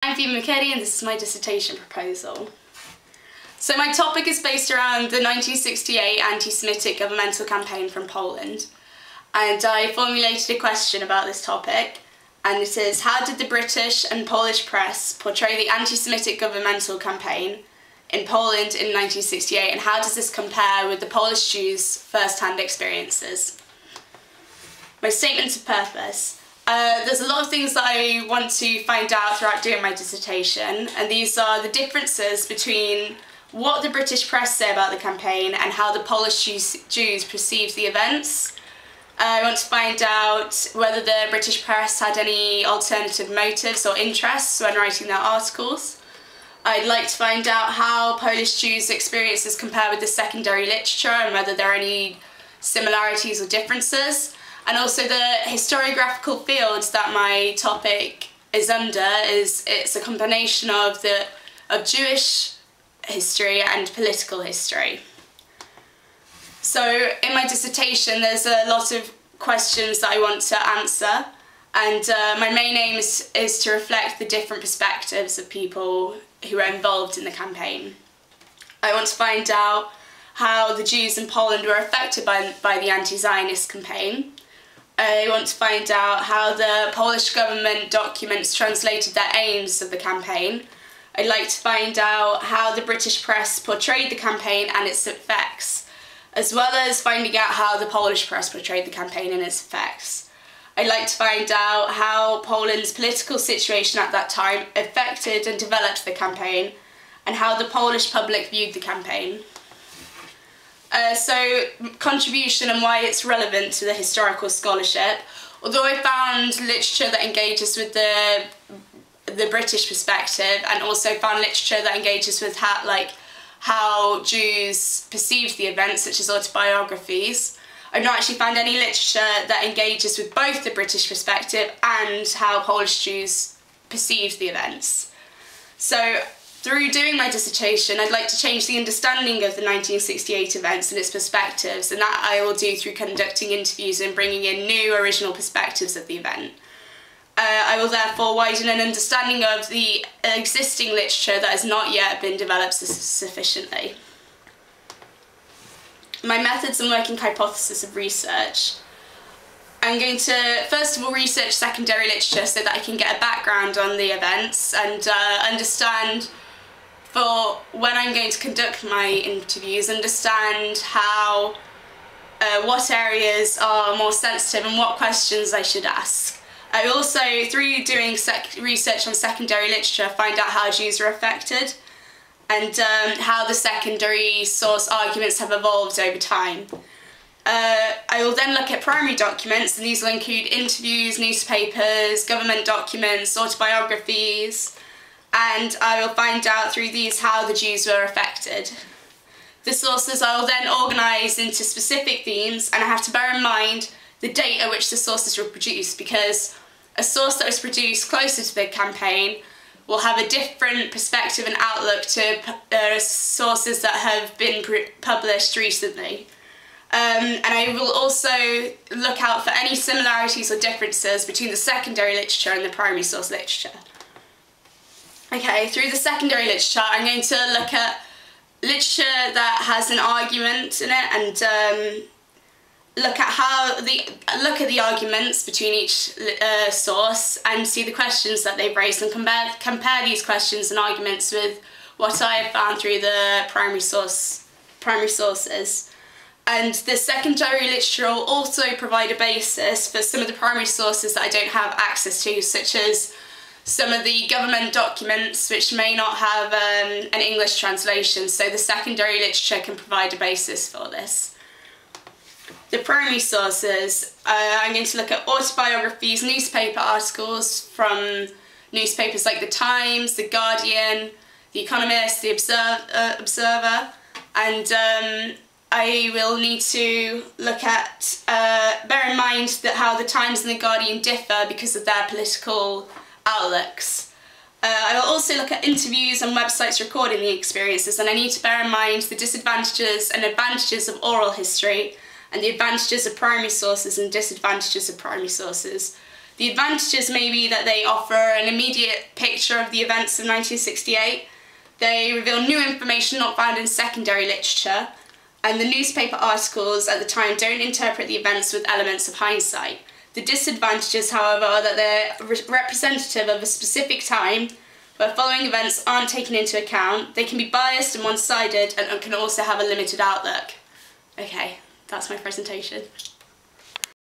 I'm Phoebe McKinney and this is my dissertation proposal. So my topic is based around the 1968 anti-Semitic governmental campaign from Poland, and I formulated a question about this topic, and it is: how did the British and Polish press portray the anti-Semitic governmental campaign in Poland in 1968, and how does this compare with the Polish Jews' first-hand experiences? My statement of purpose. There's a lot of things that I want to find out throughout doing my dissertation, and these are the differences between what the British press say about the campaign and how the Polish Jews perceived the events. I want to find out whether the British press had any alternative motives or interests when writing their articles. I'd like to find out how Polish Jews' experiences compare with the secondary literature and whether there are any similarities or differences. And also the historiographical fields that my topic is under it's a combination of Jewish history and political history. So in my dissertation there's a lot of questions that I want to answer, and my main aim is to reflect the different perspectives of people who are involved in the campaign. I want to find out how the Jews in Poland were affected by the anti-Zionist campaign. I want to find out how the Polish government documents translated their aims of the campaign. I'd like to find out how the British press portrayed the campaign and its effects, as well as finding out how the Polish press portrayed the campaign and its effects. I'd like to find out how Poland's political situation at that time affected and developed the campaign, and how the Polish public viewed the campaign. So, contribution and why it's relevant to the historical scholarship. Although I found literature that engages with the British perspective, and also found literature that engages with how Jews perceived the events, such as autobiographies, I've not actually found any literature that engages with both the British perspective and how Polish Jews perceived the events. So, through doing my dissertation, I'd like to change the understanding of the 1968 events and its perspectives, and that I will do through conducting interviews and bringing in new original perspectives of the event. I will therefore widen an understanding of the existing literature that has not yet been developed sufficiently. My methods and working hypothesis of research. I'm going to first of all research secondary literature so that I can get a background on the events and understand, for when I'm going to conduct my interviews, understand how, what areas are more sensitive and what questions I should ask. I also, through doing research on secondary literature, find out how Jews are affected and how the secondary source arguments have evolved over time. I will then look at primary documents, and these will include interviews, newspapers, government documents, autobiographies, and I will find out through these how the Jews were affected. The sources I will then organise into specific themes, and I have to bear in mind the date at which the sources were produced, because a source that was produced closer to the campaign will have a different perspective and outlook to sources that have been published recently. And I will also look out for any similarities or differences between the secondary literature and the primary source literature. Okay, through the secondary literature I'm going to look at literature that has an argument in it, and look at the arguments between each source and see the questions that they've raised, and compare these questions and arguments with what I have found through the primary sources. And the secondary literature will also provide a basis for some of the primary sources that I don't have access to, such as some of the government documents which may not have an English translation, so the secondary literature can provide a basis for this. The primary sources, I'm going to look at autobiographies, newspaper articles from newspapers like The Times, The Guardian, The Economist, The Observer, and I will need to look at, bear in mind that how The Times and The Guardian differ because of their political outlooks. I will also look at interviews and websites recording the experiences, and I need to bear in mind the disadvantages and advantages of oral history, and the advantages of primary sources and disadvantages of primary sources. The advantages may be that they offer an immediate picture of the events of 1968, they reveal new information not found in secondary literature, and the newspaper articles at the time don't interpret the events with elements of hindsight. The disadvantages, however, are that they're representative of a specific time where following events aren't taken into account, they can be biased and one-sided, and can also have a limited outlook. Okay, that's my presentation.